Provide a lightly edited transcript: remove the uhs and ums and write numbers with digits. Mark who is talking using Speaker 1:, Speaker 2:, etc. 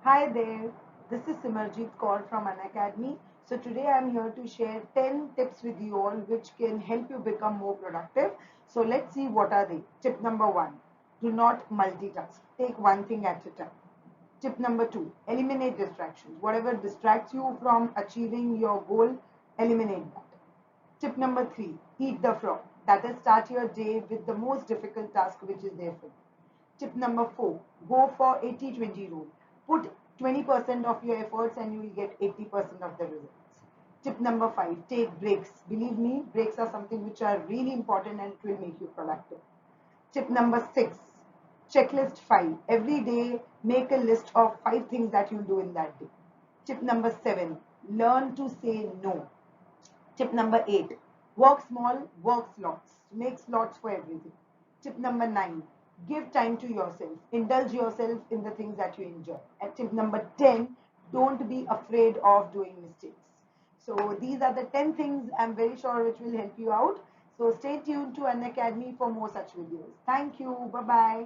Speaker 1: Hi there, this is Seemarjit Kaur from Unacademy. So today I'm here to share 10 tips with you all which can help you become more productive. So let's see what are they. Tip number 1, do not multitask. Take one thing at a time. Tip number 2, eliminate distractions. Whatever distracts you from achieving your goal, eliminate that. Tip number 3, eat the frog. That is, start your day with the most difficult task which is there for you. Tip number 4, go for 80-20 rule. Put 20% of your efforts and you will get 80% of the results. Tip number 5, take breaks. Believe me, breaks are something which are really important and it will make you productive. Tip number 6, checklist 5. Every day, make a list of 5 things that you'll do in that day. Tip number 7, learn to say no. Tip number 8, work small, work slots. Make slots for everything. Tip number 9, give time to yourself. Indulge yourself in the things that you enjoy. And tip number 10, don't be afraid of doing mistakes. So these are the 10 things I'm very sure which will help you out. So stay tuned to Unacademy for more such videos. Thank you. Bye-bye.